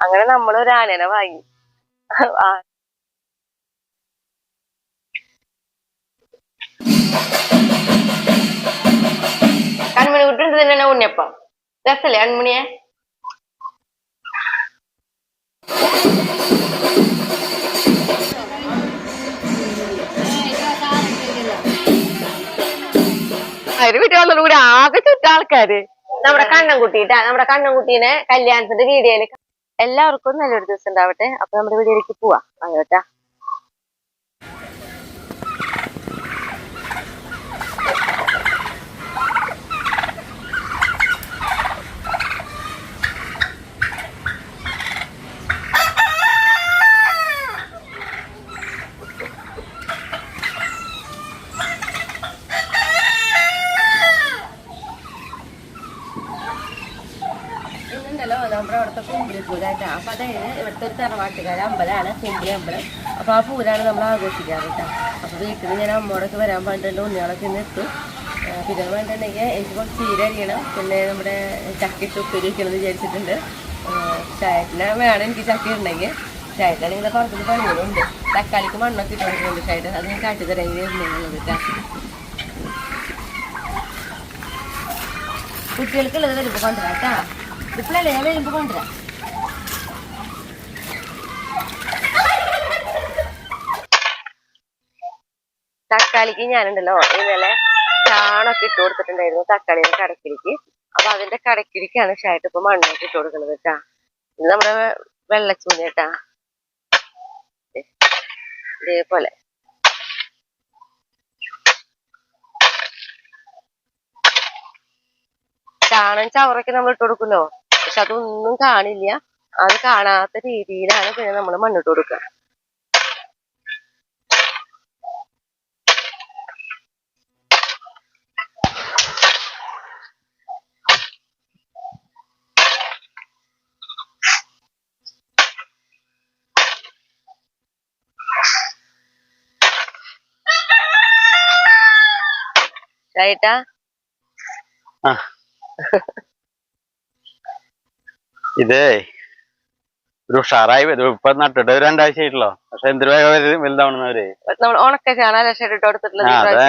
അങ്ങനെ നമ്മളൊരു ആനേനെ വാങ്ങി. കൺമണി കുട്ടി തന്നെ ഉണ്ണിയപ്പം രസല്ലേ കൺമണിയെ? ഒരു വീട്ടിൽ വന്നോടുകൂടി ആകെ ചുറ്റ ആൾക്കാര്. നമ്മുടെ കണ്ണൻകുട്ടിട്ടാ, നമ്മുടെ കണ്ണൻകുട്ടീനെ കല്യാണത്തിന്റെ വീഡിയോയില്. എല്ലാവർക്കും നല്ലൊരു ദിവസം ഉണ്ടാവട്ടെ. അപ്പൊ നമ്മുടെ വീഡിയോയിലേക്ക് പോവാം. അങ്ങോട്ടാ നമ്മുടെ അവിടുത്തെ കുമ്പിളി പൂരായിട്ടാ. അപ്പൊ അതായത് ഇവിടുത്തെ ഒരു തറവാട്ടുകാര അമ്പലമാണ് കുമ്പിളി അമ്പലം. അപ്പൊ ആ പൂരാണ് നമ്മൾ ആഘോഷിക്കാറ് കേട്ടോ. അപ്പൊ വീട്ടിൽ നിന്ന് ഞാൻ അമ്മോടൊക്കെ വരാൻ പറഞ്ഞിട്ടുണ്ട്. ഉണ്ണികളൊക്കെ ഇന്ന് എത്തും. പിന്നെ വേണ്ടിട്ടുണ്ടെങ്കിൽ എനിക്ക് കുറച്ച് ചീര അരിയണം. പിന്നെ നമ്മുടെ ചക്കയിട്ട് ഉപ്പേരി വെക്കണമെന്ന് വിചാരിച്ചിട്ടുണ്ട്. ചായറ്റിനെ വേണം എനിക്ക് ചക്ക ഉണ്ടെങ്കിൽ. ചായറ്റാണെങ്കിൽ കുറച്ച് പണികളുണ്ട്. തക്കാളിക്ക് മണ്ണൊക്കെ ഇട്ട് കൊടുക്കുന്നുണ്ട് ചായറ്റ്. അത് ഞാൻ കാട്ടിത്തരാൻ വരുന്നുള്ളത് കേട്ടോ. കുട്ടികൾക്കുള്ളത് വരുമ്പോൾ കൊണ്ടുവരാം കേട്ടോ. ഇപ്പോഴല്ലേ ഞാൻ വരുമ്പോ കൊണ്ടുവരാം. തക്കാളിക്ക് ഞാനുണ്ടല്ലോ ഇന്നലെ ചാണൊക്കെ ഇട്ട് കൊടുത്തിട്ടുണ്ടായിരുന്നു തക്കാളിയുടെ കടക്കിരിക്ക്. അപ്പൊ അതിന്റെ കടക്കിരിക്കാണ് ഷായിട്ട് ഇപ്പൊ മണ്ണൊക്കെ ഇട്ട് കൊടുക്കുന്നത് കേട്ടാ. ഇത് നമ്മുടെ വെള്ളച്ചൂന കേട്ടാ. ഇതേപോലെ ചാണകം ചവറൊക്കെ നമ്മൾ ഇട്ട് കൊടുക്കുമല്ലോ. പക്ഷെ അതൊന്നും കാണില്ല. അത് കാണാത്ത രീതിയിലാണ് പിന്നെ നമ്മൾ മണ്ണിട്ട് കൊടുക്കുക. ായിട്ടാ ഇതേ ഒരു ഉഷാറായി വരും. ഇപ്പൊ നട്ടിട്ട് 2 ആഴ്ച ആയിട്ടല്ലോ. പക്ഷെ എന്തൊരു വലുതാവണവര് നമ്മൾ ഉണക്ക ചാണകം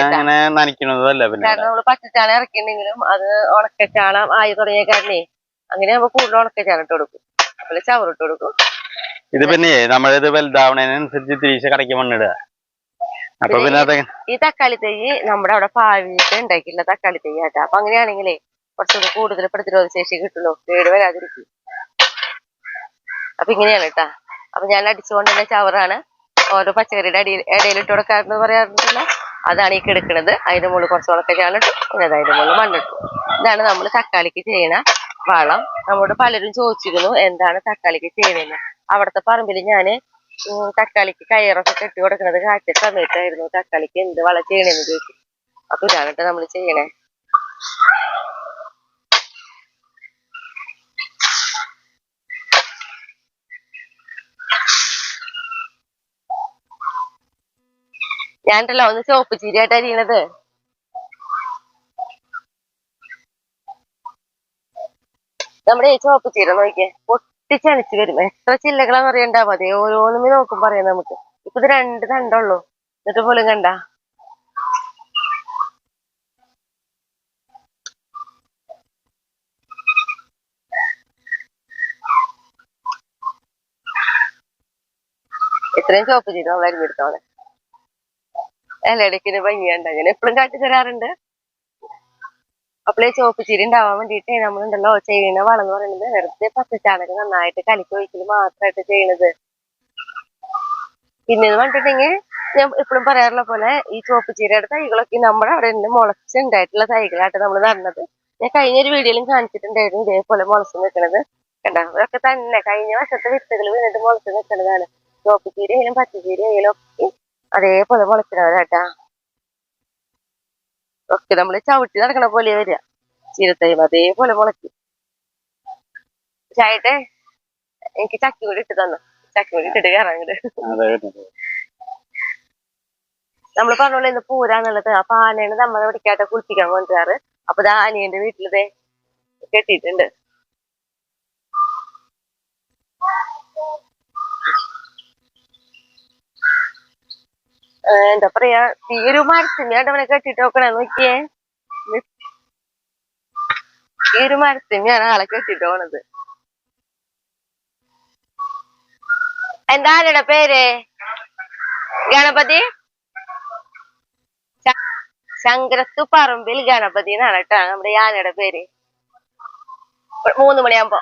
അങ്ങനെ നനയ്ക്കണതല്ല. പിന്നെ നമ്മള് പച്ചച്ചാണകം ഇറക്കിയിട്ടുണ്ടെങ്കിലും അത് ഉണക്കച്ചാണം ആയി തുടങ്ങിയ കാരണേ അങ്ങനെ നമ്മൾ കൂടുതൽ ഉണക്കച്ചാണം ഇട്ട് കൊടുക്കും. അതുപോലെ ചവറിട്ട് കൊടുക്കും. ഇത് പിന്നെ നമ്മളിത് വലുതാവണതിനനുസരിച്ച് തിരിച്ച് കടക്കി മണ്ണിടുക. അപ്പൊ പിന്നെ ഈ തക്കാളി തൈ നമ്മുടെ അവിടെ പാവിട്ട് ഉണ്ടാക്കിയില്ല തക്കാളി തൈ ആട്ടാ. അപ്പൊ അങ്ങനെയാണെങ്കിലേ കുറച്ചുകൂടി കൂടുതൽ പ്രതിരോധ ശേഷി കിട്ടുള്ളൂ. കേട് വരാതിരിക്കും. അപ്പൊ ഇങ്ങനെയാണ് കേട്ടാ. അപ്പൊ ഞാൻ അടിച്ചുകൊണ്ട് തന്നെ ചവറാണ് ഓരോ പച്ചക്കറിയുടെ ഇടയിൽ ഇട്ട് കൊടുക്കാറെന്ന് പറയാറുണ്ടല്ലോ. അതാണ് ഈ കിടക്കുന്നത്. അതിന്റെ മുകളിൽ കുറച്ച് ഉണക്കച്ചാണ് ഇട്ടു. പിന്നെ അതിന്റെ മുകളിൽ മണ്ണിട്ടു. ഇതാണ് നമ്മൾ തക്കാളിക്ക് ചെയ്യണ വളം. നമ്മോട് പലരും ചോദിച്ചിരുന്നു എന്താണ് തക്കാളിക്ക് ചെയ്യണമെന്ന്. അവിടുത്തെ പറമ്പിൽ ഞാന് തക്കാളിക്ക് കയറൊക്കെ കെട്ടി കൊടുക്കുന്നത് കാറ്റിയ സമയത്തായിരുന്നു തക്കാളിക്ക് എന്ത് വളം ചെയ്യണമെന്ന് ചോദിച്ചു. അപ്പൊ ഇതാണ് കേട്ടോ നമ്മൾ ചെയ്യണേ. ഞാനുണ്ടല്ലോ ഒന്ന് ചോപ്പ് ചീരയായിട്ട് അരിയണത്. നമ്മുടെ ഈ ചോപ്പ് ചീര നോക്കിയേ പൊട്ടിച്ചണിച്ച് വരും. എത്ര ചില്ലകളാന്ന് അറിയണ്ടാവും. അതേ ഓരോന്നുമേ നോക്കും പറയാം നമുക്ക്. ഇപ്പൊ ഇത് 2 തണ്ടുള്ളൂ. എന്നിട്ട് പോലും കണ്ട ഇത്രയും ചോപ്പ് ചീര നമ്മൾ അരിഞ്ഞെടുത്തോളെ. ഇലയിടയ്ക്കിന് ഭംഗിയുണ്ട്. അങ്ങനെ എപ്പോഴും കാട്ടി തരാറുണ്ട്. അപ്പോഴേ ചോപ്പ് ചീര ഉണ്ടാവാൻ വേണ്ടിയിട്ട് നമ്മളുണ്ടല്ലോ ചെയ്യുന്ന വളം എന്ന് പറയുന്നത് വെറുതെ പച്ചച്ചാണകം നന്നായിട്ട് കലക്കി ഒഴിക്കൽ മാത്രമായിട്ട് ചെയ്യണത്. പിന്നെന്ന് പറഞ്ഞിട്ടുണ്ടെങ്കിൽ ഞാൻ എപ്പോഴും പറയാറുള്ള പോലെ ഈ ചോപ്പ് ചീരയുടെ തൈകളൊക്കെ നമ്മുടെ അവിടെ നിന്ന് മുളച്ചുണ്ടായിട്ടുള്ള തൈകളായിട്ട് നമ്മൾ നടന്നത്. ഞാൻ കഴിഞ്ഞൊരു വീഡിയോയിലും കാണിച്ചിട്ടുണ്ടായിരുന്നു ഇതേപോലെ മുളച്ച് നിൽക്കുന്നത്. കണ്ടോ? അതൊക്കെ തന്നെ കഴിഞ്ഞ വർഷത്തെ വിത്തുകൾ വീണിട്ട് മുളച്ച് നിൽക്കുന്നതാണ്. ചോപ്പ് ചീരയിലും പച്ചച്ചീരയിലും ഒക്കെ അതേപോലെ മുളച്ചിടവരാട്ടാ. ഒക്കെ നമ്മള് ചവിട്ടി നടക്കണ പോലെ വരിക ചീരത്തൈമ അതേപോലെ മുളയ്ക്കും. ചായട്ടെ എനിക്ക് ചക്കി കൂടി ഇട്ട് തന്നു. ചക്കി കൂടി ഇട്ടിട്ട് കയറാൻ നമ്മള് പറഞ്ഞോളൂ ഇന്ന് പൂരാന്നുള്ളത്. അപ്പൊ ആനയാണ് നമ്മളെ ഇവിടേക്കായിട്ട് കുളിപ്പിക്കാൻ കൊണ്ടുവരാറ്. അപ്പൊ ഇത് ആനയുടെ വീട്ടിലിതേ കെട്ടിയിട്ടുണ്ട്. എന്താ പറയാ, ഈ ഒരു മരത്തിന്മേണ്ട് അവനെ കെട്ടിട്ട് നോക്കണേ നോക്കിയേ. ഈ ഒരു മരത്തിന്മേയാണ് ആളെ കെട്ടിട്ട് പോണത്. എന്താ ആനയുടെ പേര്? ഗണപതി. ശങ്കരത്തു പറമ്പിൽ ഗണപതി എന്നാണ് കേട്ടാ നമ്മുടെ ഈ ആനയുടെ പേര്. 3 മണിയാകുമ്പോ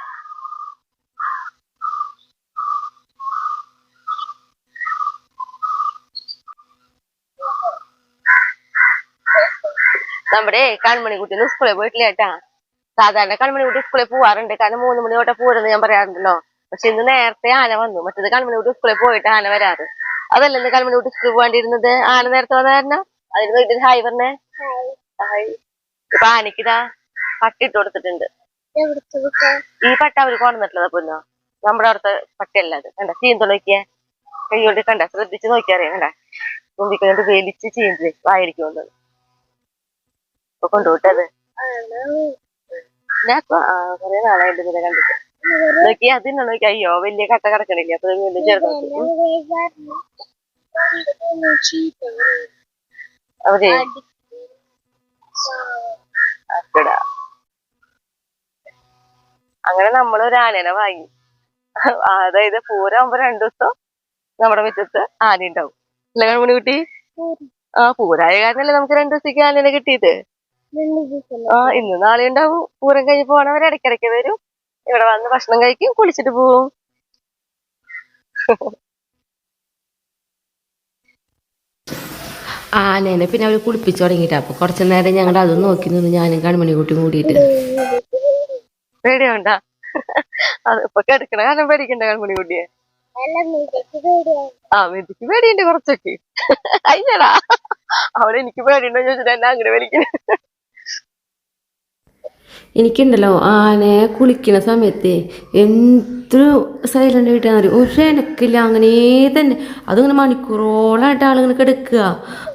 നമ്മുടെ കൺമണിക്കുട്ടി സ്കൂളിൽ പോയിട്ടില്ല കേട്ടാ. സാധാരണ കൺമണിക്കുട്ടി സ്കൂളിൽ പോവാറുണ്ട്, കാരണം 3 മണി തൊട്ടേ പോരെന്ന് ഞാൻ പറയാറുണ്ടല്ലോ. പക്ഷെ ഇന്ന് നേരത്തെ ആന വന്നു. മറ്റേത് കൺമണിക്കുട്ടി സ്കൂളിൽ പോയിട്ട് ആന വരാറ്. അതല്ല ഇന്ന് കൺമണിക്കുട്ടി സ്കൂളിൽ പോകേണ്ടിയിരുന്നത്, ആന നേരത്തെ വന്ന കാരണം. അതിന് വീട്ടിൽ ഹായ് പറഞ്ഞേ. ഹായ്. ഇപ്പൊ ആനക്കിതാ പട്ടിട്ട് കൊടുത്തിട്ടുണ്ട്. ഈ പട്ട അവര് കൊണ്ടുവന്നിട്ടുള്ളത് പൊന്നോ, നമ്മുടെ അവിടുത്തെ പട്ടിയല്ല അത്. കണ്ട ചീന്ത നോക്കിയേ, കൈകൊണ്ട് കണ്ട, ശ്രദ്ധിച്ച് നോക്കിയറിയാം. കണ്ട തുമ്പിക്കൊണ്ട് വലിച്ച് ചീന്ത് വായിരിക്കും വന്നത്. ഇപ്പൊ കൊണ്ടുപോട്ടത് കൊറേ നാളായിട്ട് ഇതിനെ കണ്ടിട്ട്. നോക്കി അതിനെ നോക്കി, അയ്യോ വലിയ കട്ട കിടക്കണില്ല. അപ്പൊ വീണ്ടും ചേർന്ന് അവര് അക്കടാ. അങ്ങനെ നമ്മളൊരു ആനേനെ വാങ്ങി. അതായത് പൂരാകുമ്പോ 2 ദിവസം നമ്മുടെ മുറ്റത്ത് ആന ഉണ്ടാവും. അല്ല കൺമണി കുട്ടി? പൂരായ കാരണല്ലേ നമുക്ക് 2 ദിവസത്തേക്ക് ആനേനെ കിട്ടിയത്. ഇന്ന് നാളെ ഉണ്ടാവും. പൂരം കഴിഞ്ഞ് പോണവർ ഇടയ്ക്കിടയ്ക്ക് വരും, ഇവിടെ വന്ന് ഭക്ഷണം കഴിക്കും, കുളിച്ചിട്ട് പോവും. ആനേനെ പിന്നെ അവർ കുളിപ്പിച്ചു തുടങ്ങിയിട്ട്. അപ്പൊ കുറച്ചു നേരം ഞങ്ങൾ അത് നോക്കി നിന്ന് ഞാനും കൺമണിക്കുട്ടി കൂടിയിട്ട്. പേടിയുണ്ടാ? അത് ഇപ്പൊ കിടക്കണ കാരണം പേടിക്കണ്ട കൺമണി കുട്ടിയെ. മിതിക്ക് പേടിയുണ്ട് കുറച്ചൊക്കെ. അയ്യടാ, അവിടെ എനിക്ക് പേടിയുണ്ടോ ചോദിച്ചിട്ട് എന്നെ അങ്ങനെ വലിക്കണ. എനിക്കുണ്ടല്ലോ ആനയെ കുളിക്കുന്ന സമയത്ത് എന്തൊരു സൈലൻ്റ് ആയിട്ടാണ് അറിയും, ഒരു എനക്കില്ല. അങ്ങനെ തന്നെ അതിങ്ങനെ മണിക്കൂറോളമായിട്ട് ആളിങ്ങനെ കിടക്കുക.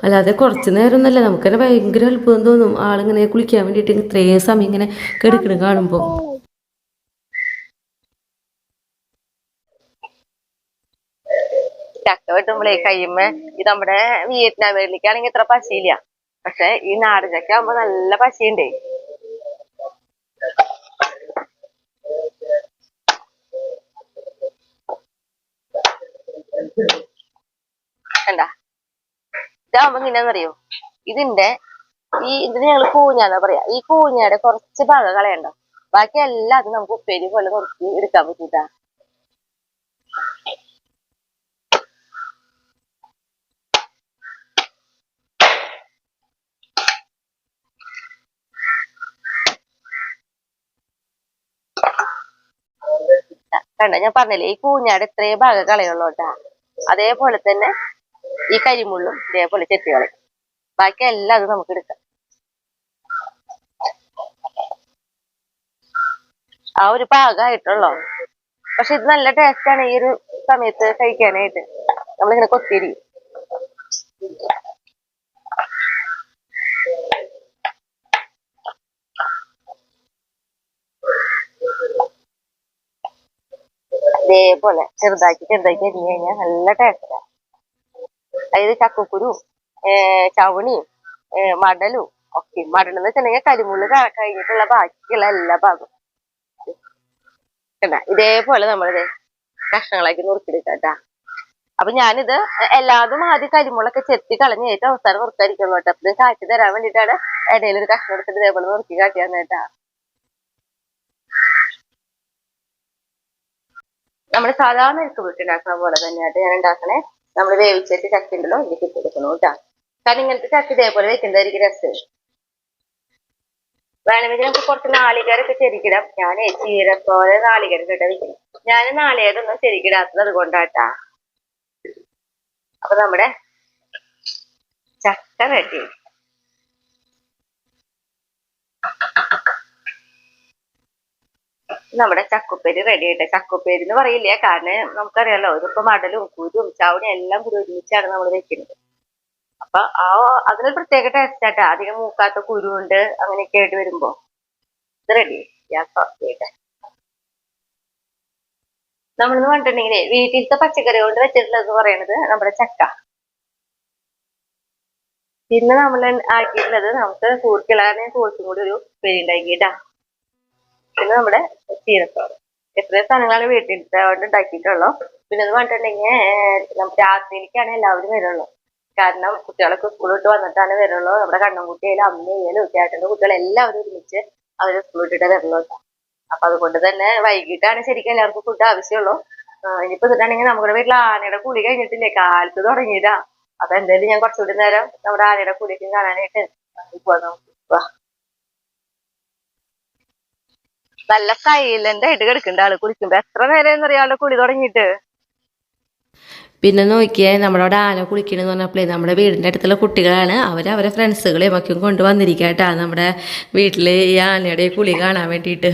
അല്ലാതെ കുറച്ച് നേരം ഒന്നല്ല, നമുക്ക് തന്നെ ഭയങ്കര അത്ഭുതം തോന്നും ആളിങ്ങനെ കുളിക്കാൻ വേണ്ടിയിട്ട് ഇത്രയും സമയം ഇങ്ങനെ കിടക്കണം കാണുമ്പോൾ. ചക്ക വെട്ടുമ്പോഴേ കയ്യുമ്മ ഇത് നമ്മുടെ വിയറ്റ്നാം മേളിലേക്കാണെങ്കിൽ ഇത്ര പശയില്ല. പക്ഷെ ഈ നാടൻ ചക്ക ആകുമ്പോ നല്ല പശയുണ്ടേ. കണ്ട ഇതാകുമ്പോ ഇങ്ങനെയാന്നറിയോ, ഇതിന്റെ ഇതിന് ഞങ്ങള് കൂഞ്ഞാന്നാ പറയാ. ഈ കൂഞ്ഞയുടെ കുറച്ച് ഭാഗം കളയണ്ടോ, ബാക്കി എല്ലാം അത് നമുക്ക് ഉപ്പേരി പോലെ കുറച്ച് എടുക്കാൻ പറ്റൂട്ടാ. കണ്ട ഞാൻ പറഞ്ഞില്ലേ, ഈ കൂഞ്ഞാട് ഇത്രയും ഭാഗം കളയുള്ളൂട്ടാ. അതേപോലെ തന്നെ ഈ കരിമുള്ളും ഇതേപോലെ ചെത്തി കളയും. ബാക്കി എല്ലാം അത് നമുക്ക് എടുക്കാം. ആ ഒരു പാകമായിട്ടുള്ളോ. പക്ഷെ ഇത് നല്ല ടേസ്റ്റാണ് ഈ ഒരു സമയത്ത് കഴിക്കാനായിട്ട്. നമ്മളിങ്ങനെ കൊത്തിരിക്കും. ഇതേപോലെ ചെറുതാക്കി അരിഞ്ഞു കഴിഞ്ഞാൽ നല്ല ടേസ്റ്റാ. അതായത് ചക്കക്കുരു, ചവണിയും മടലും ഒക്കെ. മടലെന്ന് വെച്ചിട്ടുണ്ടെങ്കിൽ കരിമുള്ള് കഴിഞ്ഞിട്ടുള്ള ബാക്കിയുള്ള എല്ലാ ഭാഗവും ഇതേപോലെ നമ്മളിത് കഷ്ണങ്ങളാക്കി നുറുക്കിയെടുക്കാട്ടാ. അപ്പൊ ഞാനിത് എല്ലാതും ആദ്യം കരിമുളൊക്കെ ചെത്തി കളഞ്ഞ് ഏറ്റവും അവസാനം നുറുക്കായിരിക്കും കേട്ടോ. അപ്പൊ ഇത് കാറ്റി തരാൻ വേണ്ടിയിട്ടാണ് ഇടയിൽ ഒരു കഷ്ണം എടുത്തിട്ട് ഇതേപോലെ നുറുക്കി കാട്ടിയാന്ന് കേട്ടാ. നമ്മള് സാധാരണ എനിക്ക് വീട്ടുണ്ടാക്കുന്ന പോലെ തന്നെയായിട്ട് ഞാൻ ഉണ്ടാക്കണേ. നമ്മൾ വേവിച്ചിട്ട് ചക്ക ഉണ്ടല്ലോ ഇതിലേക്ക് ഇട്ട് കൊടുക്കണം കേട്ടാ. കാരണം ഇങ്ങനത്തെ ചക്ക ഇതേപോലെ വെക്കുന്നതായിരിക്കും രസം. വേണമെങ്കിൽ നമുക്ക് കുറച്ച് നാളികേരൊക്കെ ചെരുക്കിടാം. ഞാൻ ചീരത്തോലെ നാളികേരം കേട്ടാ വെക്കണം. ഞാൻ നാളികേരൊന്നും ചെരുക്കിടാത്തത് അതുകൊണ്ടാട്ടാ. അപ്പൊ നമ്മുടെ ചക്ക റെഡി. നമ്മുടെ ചക്കുപ്പേരി റെഡി ആയിട്ട്. ചക്കുപ്പേരി എന്ന് പറയില്ലേ, കാരണം നമുക്കറിയാലോ ഇതിപ്പോ മടലും കുരും ചവണയും എല്ലാം കൂടി ഒരുമിച്ചാണ് നമ്മൾ വെക്കുന്നത്. അപ്പൊ അതിനൊരു പ്രത്യേക ടേസ്റ്റ് ആട്ടാ. അധികം മൂക്കാത്ത കുരുണ്ട് അങ്ങനെയൊക്കെ ആയിട്ട് വരുമ്പോ ഇത് റെഡി. നമ്മളെന്ന് പറഞ്ഞിട്ടുണ്ടെങ്കിലേ വീട്ടിലത്തെ പച്ചക്കറി കൊണ്ട് വെച്ചിട്ടുള്ളത് പറയണത് നമ്മുടെ ചക്ക. പിന്നെ നമ്മൾ ആക്കിയിട്ടുള്ളത് നമുക്ക് കൂർക്കിളാനെ കൂർക്കും കൂടി ഒരു ഉപ്പേരി ഉണ്ടാക്കിട്ടാ. പിന്നെ നമ്മുടെ ചീരത്തോറ്. എത്രയോ സാധനങ്ങളാണ് വീട്ടിൽ ഉണ്ടാക്കിയിട്ടുള്ളൂ. പിന്നെ എന്ന് പറഞ്ഞിട്ടുണ്ടെങ്കിൽ രാത്രിയിലേക്കാണ് എല്ലാവരും വരുള്ളൂ. കാരണം കുട്ടികളൊക്കെ സ്കൂൾ വിട്ട് വന്നിട്ടാണ് വരുള്ളൂ. നമ്മുടെ കണ്ണൻകുട്ടിയായാലും അമ്മയായാലും ചേട്ടന്റെ കുട്ടികൾ എല്ലാവരും ഒരുമിച്ച് അവര് സ്കൂൾ വിട്ടിട്ട് വരുള്ളൂ. അപ്പൊ അതുകൊണ്ട് തന്നെ വൈകിട്ടാണ് ശരിക്കും എല്ലാവർക്കും ഫുഡ് ആവശ്യമുള്ളൂ. ഇനിയിപ്പോ ഇതാണെങ്കിൽ നമ്മുടെ വീട്ടിൽ ആനയുടെ കുളി കഴിഞ്ഞിട്ടില്ലേ, കാലത്ത് തുടങ്ങിയതാ. അപ്പൊ എന്തായാലും ഞാൻ കുറച്ചുകൂടി നേരം നമ്മുടെ ആനയുടെ കുളിക്കും കാണാനായിട്ട് പോവാ. നല്ല സൈലന്റ് ആയിട്ട് കിടക്കണ്ട ആള് കുളിക്കുമ്പോ. എത്ര നേരം എന്നറിയാം ആളുടെ കുളി തുടങ്ങിയിട്ട്. പിന്നെ നോക്കിയേ, നമ്മുടെ അവിടെ ആന കുളിക്കണമെന്ന് പറഞ്ഞപ്പോഴേ നമ്മുടെ വീടിൻ്റെ അടുത്തുള്ള കുട്ടികളാണ് അവരെ ഫ്രണ്ട്സുകളെയും ഒക്കെ കൊണ്ടുവന്നിരിക്കട്ടാ നമ്മുടെ വീട്ടിൽ ഈ ആനയുടെ കുളി കാണാൻ വേണ്ടിയിട്ട്.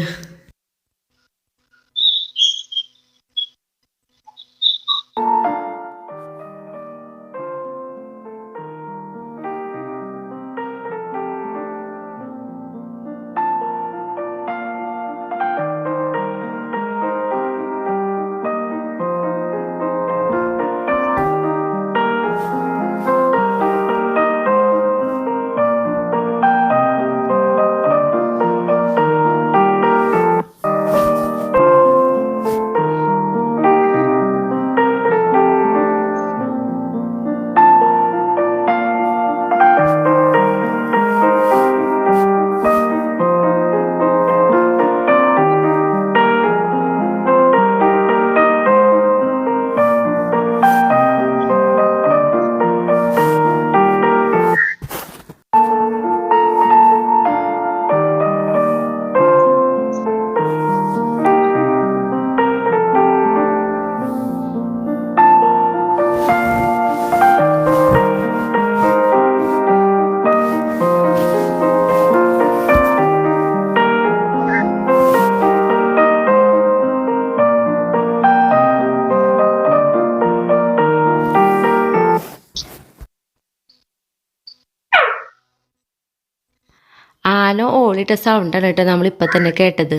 ആന ഓളിട്ട സൗണ്ടാണ് കേട്ടോ നമ്മളിപ്പോൾ തന്നെ കേട്ടത്.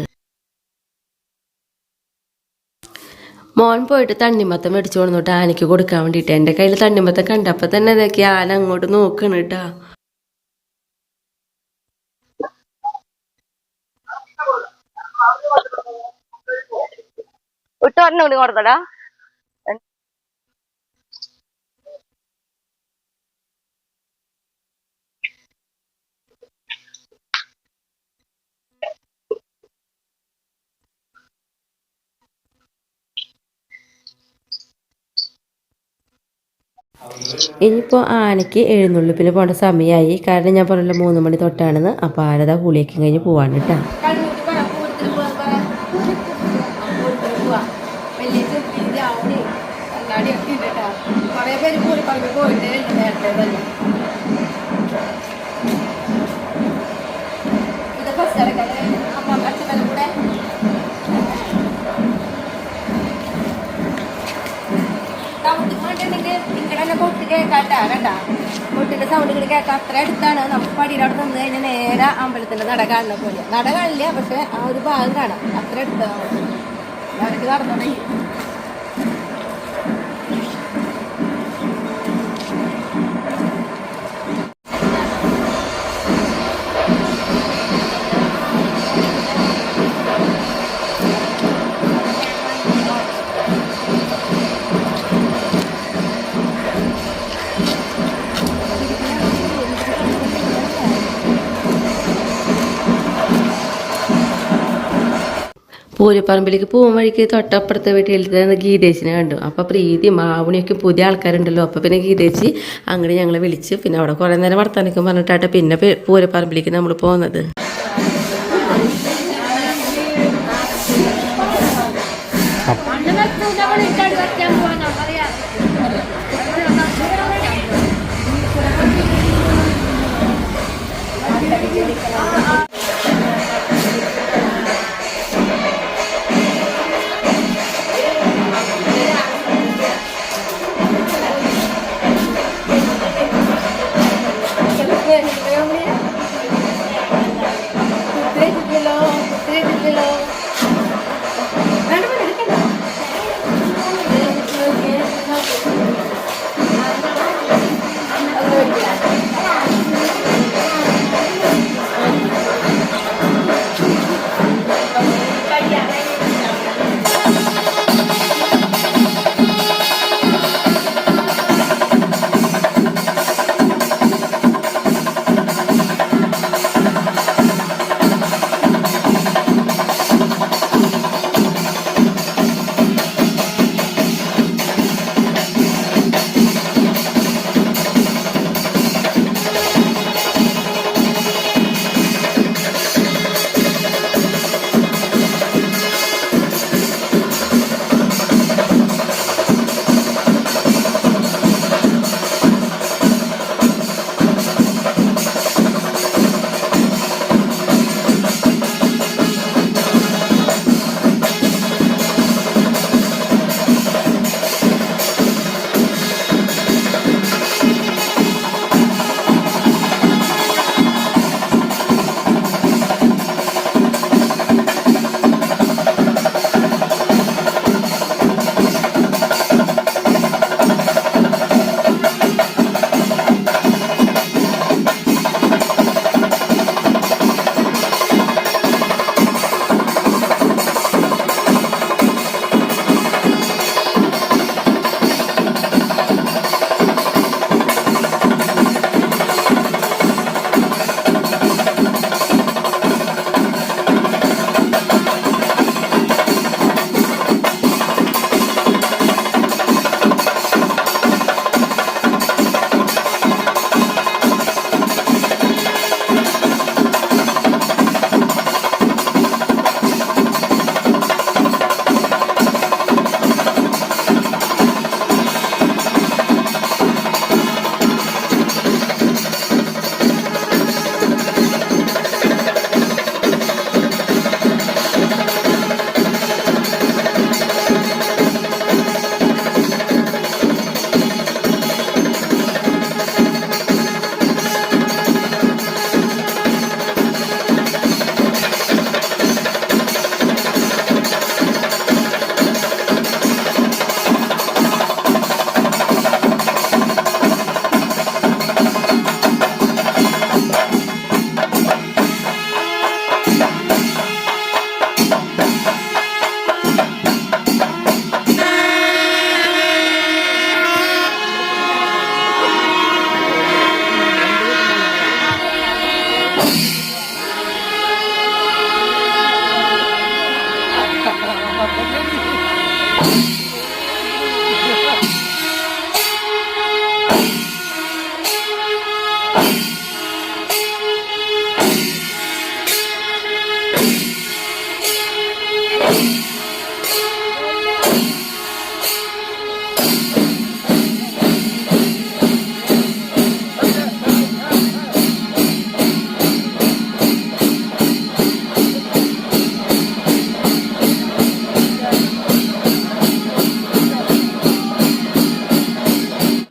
മോൻ പോയിട്ട് തണ്ണിമത്തം മേടിച്ചു കൊണ്ടുവന്നിട്ട് ആനയ്ക്ക് കൊടുക്കാൻ വേണ്ടിയിട്ട്. എൻ്റെ കയ്യിൽ തണ്ണിമത്തം കണ്ടപ്പോൾ തന്നെ ഇതൊക്കെ ആന അങ്ങോട്ട് നോക്കണം കേട്ടോ. ഇട്ടൊരെണ്ണം കൊടുത്തടാ. ഇനിയിപ്പോൾ ആനയ്ക്ക് എഴുന്നള്ളിപ്പിന് പോകേണ്ട സമയമായി. കാരണം ഞാൻ പറഞ്ഞല്ലോ 3 മണി തൊട്ടാണെന്ന്. അപ്പോൾ ആനതാ കുളിയൊക്കെ കഴിഞ്ഞ് പോവാണ് കേട്ടോ. കൊട്ടിന്റെ സൗണ്ടുകൾ കേൾക്കാം. അത്ര അടുത്താണ്. നമുക്ക് പടിയുടെ അവിടെ നിന്ന് കഴിഞ്ഞാൽ നേരെ അമ്പലത്തിന്റെ നട കാണുന്ന പോലെ. നട കാണില്ല, പക്ഷെ ആ ഒരു ഭാഗം കാണാം. അത്ര അടുത്താണ്. അവർക്ക് നടന്നോടെ പൂരപ്പറമ്പിലേക്ക് പോകും വഴിക്ക് തൊട്ടപ്പുറത്തെ വീട്ടിൽ ഗീതേച്ചിനെ കണ്ടു. അപ്പോൾ പ്രീതി മാവുണിയൊക്കെ പുതിയ ആൾക്കാരുണ്ടല്ലോ. അപ്പോൾ പിന്നെ ഗീതേച്ചി അങ്ങനെ ഞങ്ങളെ വിളിച്ച് പിന്നെ അവിടെ കുറേ നേരം വർത്താനൊക്കെ പറഞ്ഞിട്ടാട്ടെ പിന്നെ പൂരപ്പറമ്പിലേക്ക് നമ്മൾ പോകുന്നത്.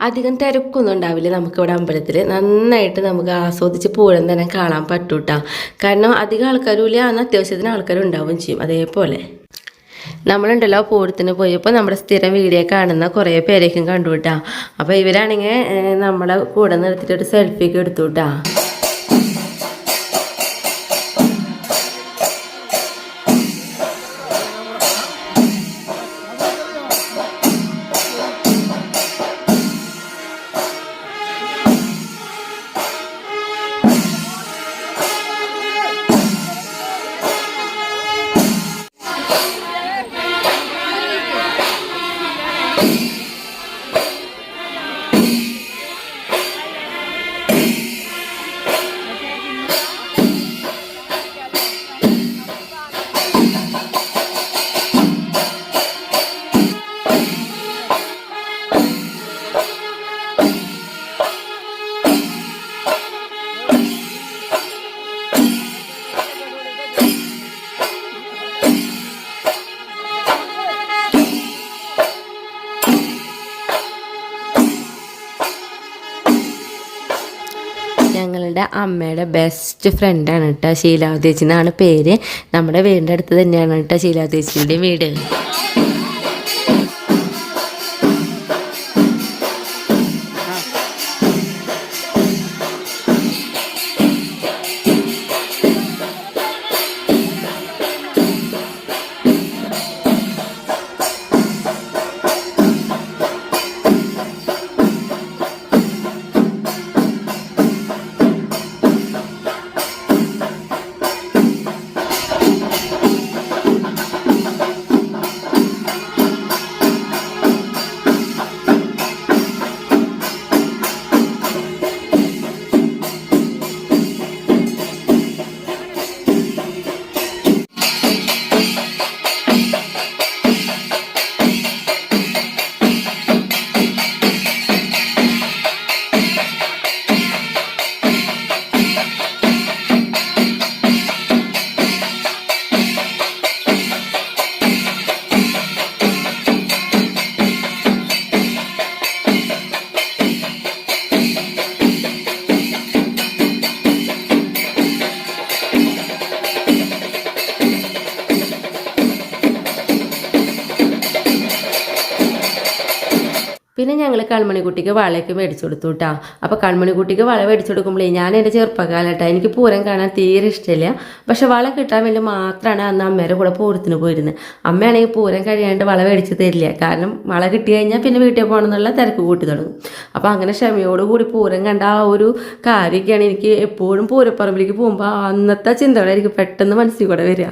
അധികം തിരക്കൊന്നും ഉണ്ടാവില്ല നമുക്കിവിടെ അമ്പലത്തിൽ. നന്നായിട്ട് നമുക്ക് ആസ്വദിച്ച് പൂരം തന്നെ കാണാൻ പറ്റൂട്ടാ. കാരണം അധികം ആൾക്കാരും ഇല്ല, അന്ന് അത്യാവശ്യത്തിന് ആൾക്കാരും ഉണ്ടാവുകയും ചെയ്യും. അതേപോലെ നമ്മളുണ്ടല്ലോ പൂരത്തിന് പോയപ്പോൾ നമ്മുടെ സ്ഥിരം വീഡിയോ കാണുന്ന കുറേ പേരേക്കും കണ്ടുവിട്ടാ. അപ്പോൾ ഇവരാണെങ്കിൽ നമ്മളെ കൂടെ നിർത്തിയിട്ട് ഒരു സെൽഫിയൊക്കെ എടുത്തുവിട്ടാ. ഞങ്ങളുടെ അമ്മയുടെ ബെസ്റ്റ് ഫ്രണ്ടാണ് കേട്ടോ ശീലാവതി ചേച്ചി എന്നാണ് പേര്. നമ്മുടെ വീടിൻ്റെ അടുത്ത് തന്നെയാണ് കേട്ടോ ശീലാവതി ചേച്ചിയുടെ വീട്. പിന്നെ ഞങ്ങൾ കൺമണിക്കുട്ടിക്ക് വളയൊക്കെ മേടിച്ചു കൊടുത്തു കേട്ടോ. അപ്പോൾ കൺമണിക്കുട്ടിക്ക് വള മേടിച്ചു കൊടുക്കുമ്പോഴേ ഞാൻ എൻ്റെ ചെറുപ്പക്കാലട്ടാ എനിക്ക് പൂരം കാണാൻ തീരെ ഇഷ്ടമില്ല. പക്ഷെ വള കിട്ടാൻ വേണ്ടി മാത്രമാണ് അന്ന് അമ്മേരെ കൂടെ പൂരത്തിന് പോയിരുന്നത്. അമ്മയാണെങ്കിൽ പൂരം കഴിയാണ്ട് വള മേടിച്ച് തരില്ല. കാരണം വള കിട്ടി കഴിഞ്ഞാൽ പിന്നെ വീട്ടിൽ പോകണം എന്നുള്ള തിരക്ക് കൂട്ടി തുടങ്ങും. അപ്പോൾ അങ്ങനെ ക്ഷമയോടുകൂടി പൂരം കണ്ട ആ ഒരു കാര്യമൊക്കെയാണ് എനിക്ക് എപ്പോഴും പൂരപ്പറമ്പിലേക്ക് പോകുമ്പോൾ അന്നത്തെ ചിന്തകളായിരിക്കും പെട്ടെന്ന് മനസ്സിൽ കൂടെ വരിക.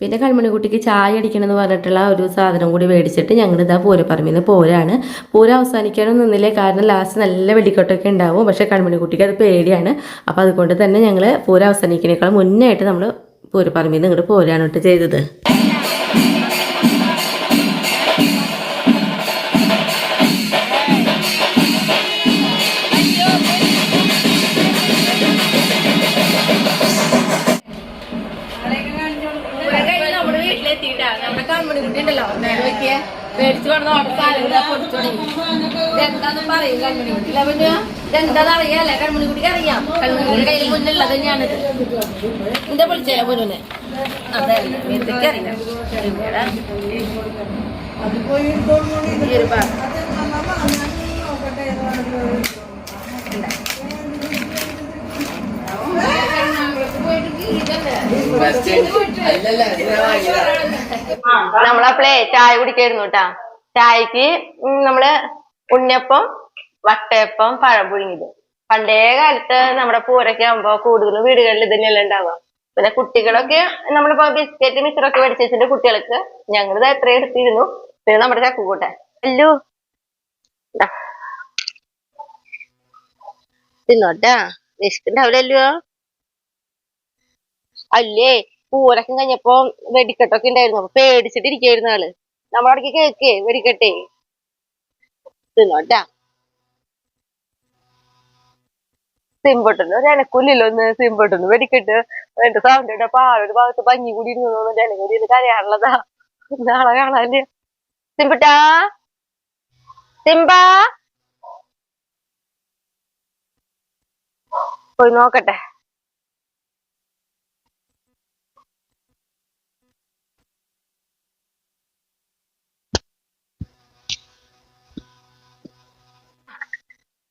പിന്നെ കൺമണിക്കുട്ടിക്ക് ചായ അടിക്കണമെന്ന് പറഞ്ഞിട്ടുള്ള ഒരു സാധനം കൂടി മേടിച്ചിട്ട് ഞങ്ങളിതാ പൂരപ്പറമ്പിൽ നിന്ന് പോരാണ്. പൂരം അവസാനിക്കാനും നിന്നില്ലേ, കാരണം ലാസ്റ്റ് നല്ല വെടിക്കെട്ടൊക്കെ ഉണ്ടാവും. പക്ഷേ കൺമണിക്കുട്ടിക്ക് അത് പേടിയാണ്. അപ്പോൾ അതുകൊണ്ട് തന്നെ ഞങ്ങൾ പൂരം അവസാനിക്കുന്നതിനേക്കാൾ മുന്നേ ആയിട്ട് നമ്മൾ പൂരപ്പറമ്പിൽ നിന്ന് ഇങ്ങോട്ട് പോരാണ് കേട്ടോ ചെയ്തത്. ഉണ്ടല്ലോ നോക്കിയേ മേടിച്ചു കൊണ്ട് എന്താന്നും പറയും കൺമണി കുട്ടി ഇതെന്താന്ന് അറിയാല്ലേ കൺമണി കുട്ടിക്ക് അറിയാം കൺമണിയുടെ കയ്യിൽ മുന്നുള്ളത് തന്നെയാണിത് എന്റെ വിളിച്ചേരാ മുന്നേ അതെ എന്തൊക്കെ അറിയാം ഈ ഒരു ഭാഗം നമ്മളപ്പളേ ചായ കുടിക്കായിരുന്നു കേട്ടാ. ചായക്ക് നമ്മള് ഉണ്ണിയപ്പം, വട്ടയപ്പം, പഴം പുഴുങ്ങിയത്. പണ്ടേ കാലത്ത് നമ്മുടെ പൂരൊക്കെ ആകുമ്പോ കൂടുതലും വീടുകളിൽ ഇതന്നെയല്ല ഉണ്ടാവുക. പിന്നെ കുട്ടികളൊക്കെ നമ്മളിപ്പോ ബിസ്ക്കറ്റ് മിച്ചറൊക്കെ മേടിച്ച് വെച്ചിട്ട് കുട്ടികൾക്ക് ഞങ്ങളിത് എത്ര എടുത്തിരുന്നു. പിന്നെ നമ്മുടെ ചക്കൂട്ടെ അല്ലു തിന്നോട്ടാ, വിശക്കുണ്ടാവില്ലല്ലോ. അല്ലേ പൂരൊക്കെ കഴിഞ്ഞപ്പോ വെടിക്കെട്ടൊക്കെ ഉണ്ടായിരുന്നു. അപ്പൊ പേടിച്ചിട്ടിരിക്കായിരുന്നു ആള്. നമ്മളവിടേക്ക് കേക്കേ വെടിക്കെട്ടേ തിന്നോട്ടാ. സിമ്പട്ടൊന്നും ഒരു എനക്കൂല്ലോ ഒന്ന് സിമ്പട്ടൊന്ന് വെടിക്കെട്ട് എന്റെ സൗണ്ട് ഇട്ടപ്പോ ആളൊരു ഭാഗത്ത് പഞ്ഞി കൂടി ഇരുന്നു ജനകൂടി ഇത് കരയാനുള്ളതാ. നാളെ കാണാല്ലേ സിമ്പട്ടാ. സിംബ പോയി നോക്കട്ടെ.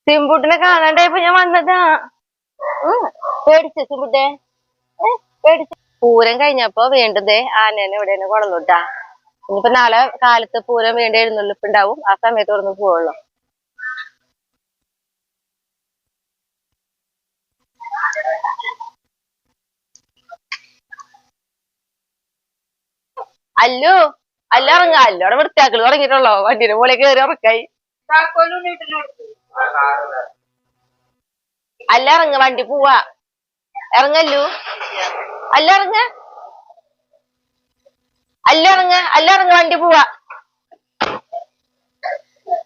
സിംബുട്ടിനെ കാണാണ്ടായപ്പോ ഞാൻ വന്നതാ. പേടിച്ചു സിംബുട്ടെ, പേടിച്ചു. പൂരം കഴിഞ്ഞപ്പോ വീണ്ടും ആനേനെ ഇവിടെ തന്നെ കൊളന്നുട്ടാ. ഇനിയിപ്പോ നാളെ കാലത്ത് പൂരം വീണ്ടും എഴുന്നള്ളിപ്പ് ഉണ്ടാവും. ആ സമയത്ത് തുറന്ന് പോവുള്ളൂ. അല്ലു അല്ല ഇറങ്ങ. അല്ലോടെ വൃത്തിയാക്കൽ തുടങ്ങിയിട്ടുള്ളോ? വണ്ടിയുടെ മുകളിൽ കയറി ഉറക്കായി. അല്ല ഇറങ്ങ, വണ്ടി പോവാ. ഇറങ്ങല്ലു. അല്ല ഇറങ്ങ, അല്ല ഇറങ്ങ, അല്ല ഇറങ്ങ, വണ്ടി പോവാ.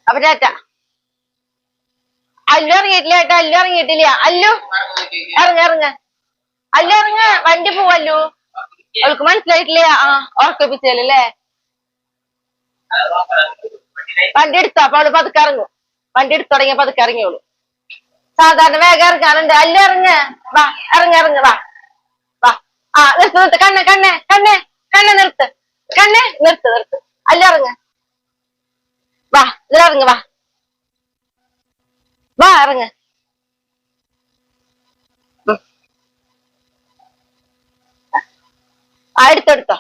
അപ്പൊ ടാറ്റ. അല്ലു ഇറങ്ങിയിട്ടില്ല ഏട്ടാ, അല്ലു ഇറങ്ങിയിട്ടില്ല. അല്ലു ഇറങ്ങ, ഇറങ്ങ, അല്ല ഇറങ്ങ, വണ്ടി പോവല്ലു. അവൾക്ക് മനസ്സിലായിട്ടില്ല. ഓർക്കപ്പിച്ചല്ലേ വണ്ടി എടുത്തോ. അപ്പൊ അവള് പതുക്കെ ഇറങ്ങും. വണ്ടി എടുത്തു തുടങ്ങിയ പതുക്കെ ഇറങ്ങിയോളൂ. സാധാരണ വേഗം ഇറങ്ങാറുണ്ട്. അല്ല ഇറങ്ങ, വാ ഇറങ്ങ, ഇറങ്ങ, വാ വാ. നിർത്ത് നിർത്ത്, കണ്ണെ കണ്ണെ കണ്ണെ കണ്ണെ നിർത്ത്, കണ്ണെ നിർത്ത് നിർത്ത്. അല്ല ഇറങ്ങ, വാ ഇതിലിറങ്ങ, വാ വാ ഇറങ്ങ. എടുത്തോ.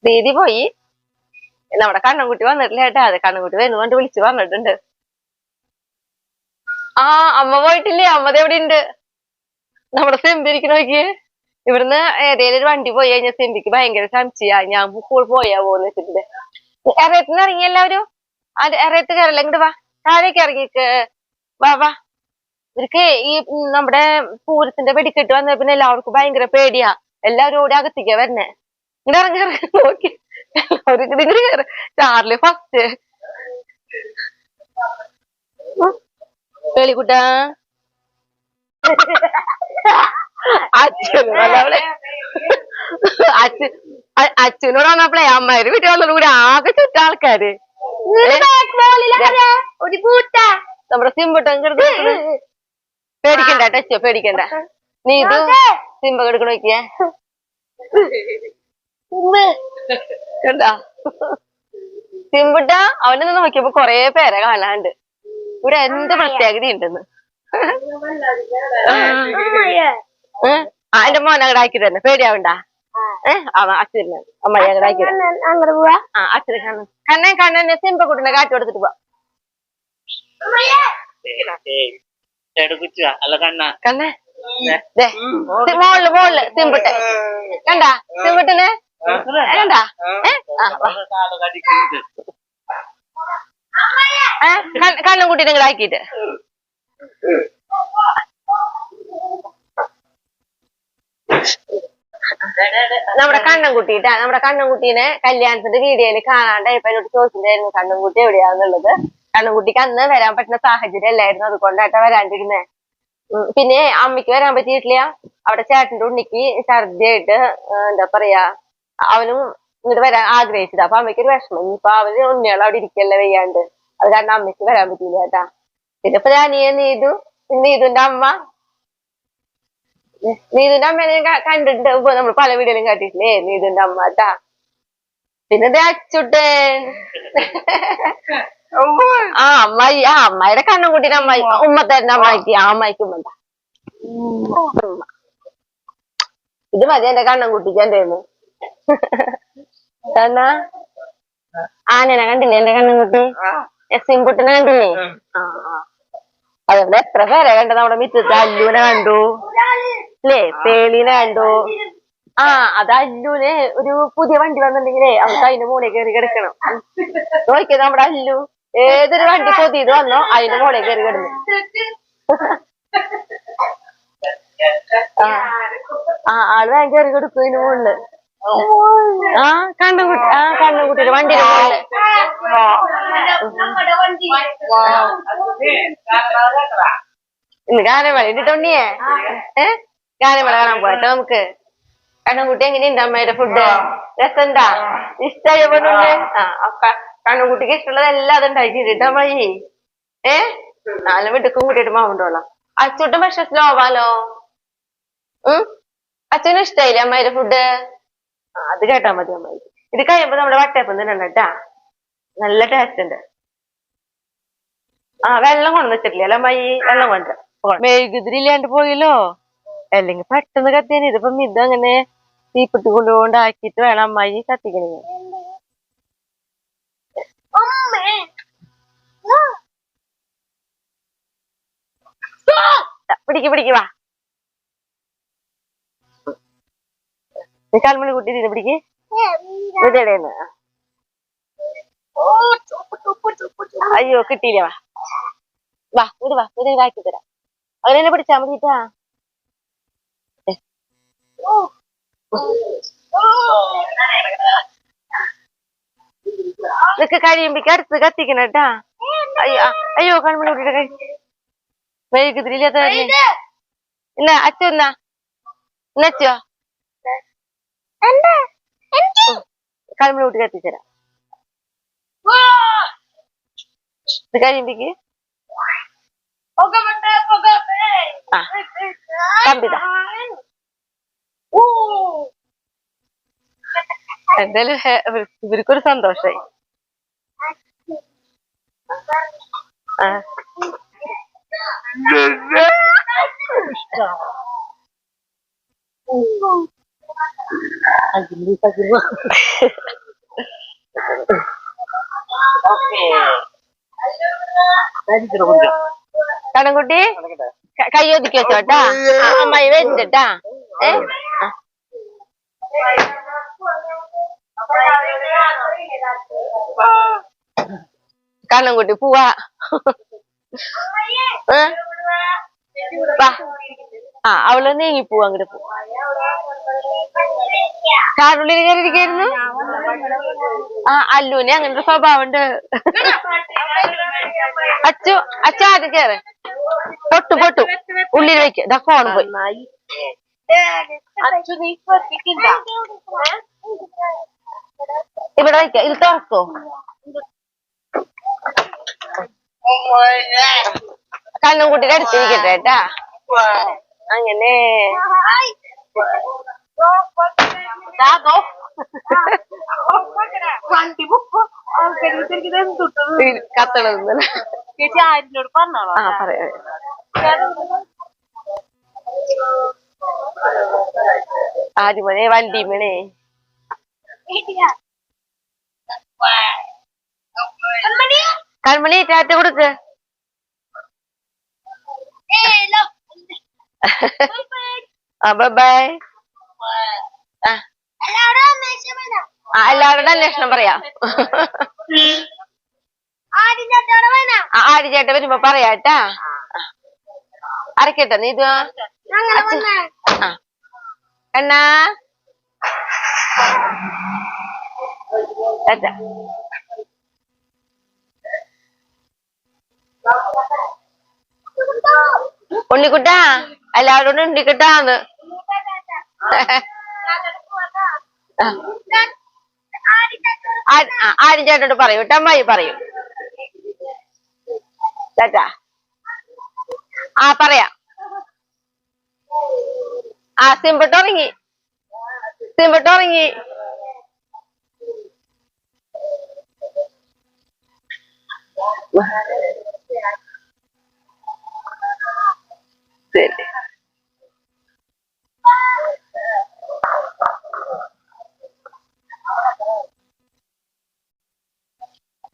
ദീദി പോയി. നമ്മുടെ കണ്ണൻകുട്ടി വന്നിട്ടില്ല ഏട്ടാ. അത് കണ്ണൻകുട്ടി വരുന്നുകൊണ്ട് വിളിച്ചു പറഞ്ഞിട്ടുണ്ട്. അമ്മ പോയിട്ടില്ലേ? അമ്മത് എവിടെ ഉണ്ട്? നമ്മുടെ സെമ്പിരിക്കണ നോക്കിയേ. ഇവിടുന്ന് ഏതേലും ഒരു വണ്ടി പോയി കഴിഞ്ഞാൽ സെമ്പിക്ക് ഭയങ്കര സംശയാ. ഞാൻ സ്കൂൾ പോയാ പോന്ന് വെച്ചിട്ടുണ്ട്. എറയത്തുനിന്ന് ഇറങ്ങി എല്ലാവരും. എറയത്ത് കയറല്ല, ഇങ്ങോട്ട് വാ. താഴേക്ക് ഇറങ്ങിക്ക്. വാ വാ. ഇവർക്ക് ഈ നമ്മുടെ പൂരത്തിന്റെ വെടിക്കെട്ട് വന്ന പിന്നെ എല്ലാവർക്കും ഭയങ്കര പേടിയാ. എല്ലാവരും ഓടി അകത്തേക്കാ വരണേ. ഇങ്ങനെ ഇറങ്ങി ഇറങ്ങി നോക്കി എല്ലാവരും ചാർലി ഫസ്റ്റ്. പേളിക്കുട്ടാ അച്ഛനോട് വന്നപ്പോളേ അമ്മേര് വീട്ടിൽ വന്നോട് കൂടി ആകെ ചുറ്റ ആൾക്കാര്. നമ്മുടെ സിമ്പട്ടം കിടന്ന് പേടിക്കണ്ട ടച്ചോ, പേടിക്കണ്ട. നീ ഇത് സിമ്പ കിടക്കണ നോക്കിയേ. കണ്ടാ സിമ്പുട്ട അവനെ നിന്ന് നോക്കിയപ്പോ കൊറേ പേരെ കാണാണ്ട്. ഇവിടെ എന്ത് പ്രത്യേകത ഉണ്ടെന്ന്. എന്റെ മോനെ അങ്ങോട്ട് ആക്കി തന്നെ. പേടിയാവണ്ട. അച്ഛന് അമ്മയെ അങ്ങോട്ട് ആക്കി അച്ഛനെ കണ്ണൻ കണ്ണനെ സിമ്പക്കുട്ടിനെ കാറ്റ് കൊടുത്തിട്ട് പോവാ. കണ്ണേ മോളില് മോളില് സിമ്പുട്ടെ കണ്ടാ? സിമ്പുട്ടിനെ കണ്ടാ? കണ്ണൻകുട്ടീനെ കൂടെ ആക്കിട്ട് നമ്മുടെ കണ്ണൻകുട്ടിട്ടാ, നമ്മുടെ കണ്ണൻകുട്ടീനെ കല്യാണത്തിന്റെ വീഡിയോയില് കാണാണ്ടായപ്പോ എന്നോട് ചോദിച്ചിട്ടുണ്ടായിരുന്നു കണ്ണൻകുട്ടി എവിടെയാന്നുള്ളത്. കണ്ണൻകുട്ടിക്ക് അന്ന് വരാൻ പറ്റുന്ന സാഹചര്യം അല്ലായിരുന്നു, അതുകൊണ്ടായിട്ടാ വരാണ്ടിരുന്നേ. പിന്നെ അമ്മയ്ക്ക് വരാൻ പറ്റിയിട്ടില്ല. അവിടെ ചേട്ടന്റെ ഉണ്ണിക്ക് ഛർദിയായിട്ട് എന്താ പറയാ, അവനും ഇങ്ങോട്ട് വരാൻ ആഗ്രഹിച്ചത്. അപ്പൊ അമ്മയ്ക്ക് ഒരു വിഷമം, ഇനിയിപ്പൊ അവന് ഉണ്ണികൾ അവിടെ ഇരിക്കല്ലേ വയ്യാണ്ട്, അത് കാരണം അമ്മയ്ക്ക് വരാൻ പറ്റിയില്ല കേട്ടാ. പിന്നെ ഇപ്പൊ ഞാനീ നീതുന്റെ അമ്മ, നീതുന്റെ അമ്മേനെ കണ്ടിട്ടുണ്ട്, നമ്മൾ പല വീഡിയോയിലും കണ്ടിട്ടില്ലേ നീതുന്റെ അമ്മ കേട്ടാ. പിന്നെ അച്ചുട്ടൻ, അമ്മായി, അമ്മായിയുടെ കണ്ണൻകുട്ടീന്റെ അമ്മായി, ഉമ്മത്തേന്റെ അമ്മായിക്ക്, ആ അമ്മായിക്ക് ഉമ്മ. ഇത് മതി എന്റെ കണ്ണൻകുട്ടിക്ക് എന്റെ എന്നാ ആനനെ കണ്ടില്ലേ എന്റെ കണ്ണൻകുട്ടി, സിംകുട്ടിനെ കണ്ടില്ലേ? അതുകൊണ്ട് എത്ര പേരെ കണ്ടത് നമ്മുടെ മിറ്റത്ത്. അല്ലുവിനെ കണ്ടു അല്ലേ, പേളീനെ കണ്ടു. അത് അല്ലുവിന് ഒരു പുതിയ വണ്ടി വന്നിട്ടുണ്ടെങ്കിലേ അവർക്ക് അതിന്റെ മോളെ കയറി കിടക്കണം. നോക്കിയത് നമ്മുടെ അല്ലു ഏതൊരു വണ്ടി പൊതിയത് വന്നോ അതിന്റെ മോളെ കയറി കിടന്നു. ആള് വേഗം കയറി കൊടുക്കും ഇതിന് മുകളില്. കണ്ണൻകുട്ടിയുടെ വണ്ടിയുടെ മുകളില് ഇന്ന് ഗാനമേള ഇട്ടിട്ടുണ്ണിയേ, ഗാനമേള കാണാൻ പോയട്ടോ നമുക്ക്. കണ്ണൻകുട്ടി എങ്ങനെയുണ്ട് അമ്മയുടെ ഫുഡ്? രസണ്ടാ? ഇഷ്ടായ പോലുണ്ട്? കണ്ണൻകുട്ടിക്ക് ഇഷ്ടമുള്ളതെല്ലാം അത് ഉണ്ടാക്കിട്ടോ അമ്മായി. നാല് വീട്ടിക്കും കൂട്ടിയിട്ട് മാവുണ്ടോളാം. അച്ചൂട്ടും പക്ഷെ സ്ലോവാലോ. അച്ഛനും ഇഷ്ടായില്ലേ അമ്മയുടെ ഫുഡ്? അത് കേട്ടാ മതി അമ്മായി. ഇത് കഴിയുമ്പോ നമ്മുടെ വട്ടയപ്പം തന്നെ കേട്ടാ, നല്ല ടേസ്റ്റ് ഉണ്ട്. വെള്ളം കൊണ്ടു വെച്ചിട്ടില്ല അമ്മായി, വെള്ളം കൊണ്ട് മെഴുകുതിരി ഇല്ലാണ്ട് പോയല്ലോ, അല്ലെങ്കിൽ പെട്ടെന്ന് കത്തിയാണ്. ഇതിപ്പം ഇതങ്ങനെ തീപ്പെട്ടി കൊണ്ടുകൊണ്ടാക്കിട്ട് വേണം അമ്മായി കത്തിക്കണേ. പിടിക്കുവാ കാൽമണി കുട്ടി ഇതിനെ പിടിക്ക്. ഇവിടെയാണ്. അയ്യോ കിട്ടിയില്ല. വാ ഇത് ഇതാക്കി തരാം. അവരെന്നെ പിടിച്ചാ മതിട്ടാ. ഇതൊക്കെ കഴിയുമ്പോ അടുത്ത് കത്തിക്കണം കേട്ടാ. അയ്യോ കൺമണി കുട്ടിയുടെ കൈ മെഴുകുതിരിയില്ലാത്ത ഇല്ല. അച്ഛന്നാ അച്ഛോ കൺമണി കുട്ടി കത്തിച്ചരാം. ഇത് കഴിയുമ്പേക്ക് കമ്പിത. എന്തായാലും ഇവർക്കൊരു സന്തോഷായി. കണ്ണൻകുട്ടി കൈ ഒതുക്കി വെച്ചോട്ടാ, അമ്മായി വരുന്നുട്ടാ. കണ്ണൻകുട്ടി പോവാ. അവള് നീങ്ങി പോവാ, അങ്ങോട്ട് പോ. കാറുള്ളിൽ കയറിയിരിക്കായിരുന്നു. അല്ലുവിന് അങ്ങനത്തെ സ്വഭാവം ഉണ്ട്. അച്ഛ ആദ്യം കേറ്. പൊട്ടു ഉള്ളിൽ വെക്ക. ഇതാ ഫോൺ പോയി. ഇവിടെ വയ്ക്ക. ഇത് തുറക്കോ? കണ്ണൻകുട്ടിയുടെ അടുത്തിരിക്കട്ടെ കേട്ടാ. അങ്ങനെ കത്തണത് പറയാ. ആദ്യമേ വണ്ടി മണേ കൺമണി ടാറ്റ കൊടുക്ക്. ബൈ. എല്ലാവരുടെ അന്വേഷണം പറയാം. ആടിച്ചേട്ട വരുമ്പോ പറയാട്ടാ. അരക്കട്ടെ നീ ഇത്. കണ്ണാ ടാറ്റ. ഉണ്ണിക്കുട്ടാ എല്ലാവരോടും ഉണ്ണിക്കുട്ടാന്ന്. ആരും ചേട്ടനോട് പറയൂ കേട്ടോ, അമ്മായി പറയൂ ടാറ്റ. ആ പറയാം. ആ സിമ്പട്ടുറങ്ങി, സിമ്പട്ടുറങ്ങി. ശരി.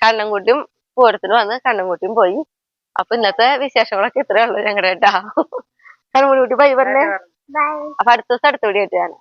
കണ്ണൻകുട്ടിയും പൂരത്തിന് വന്ന് കണ്ണൻകുട്ടിയും പോയി. അപ്പൊ ഇന്നത്തെ വിശേഷങ്ങളൊക്കെ ഇത്രേ ഉള്ളൂ ഞങ്ങളുടെ കേട്ടാ. കണ്ണൻകുട്ടി ബൈ പറഞ്ഞേ. അപ്പൊ അടുത്ത ദിവസം അടുത്ത വീഡിയോ ആയിട്ട് ഞാൻ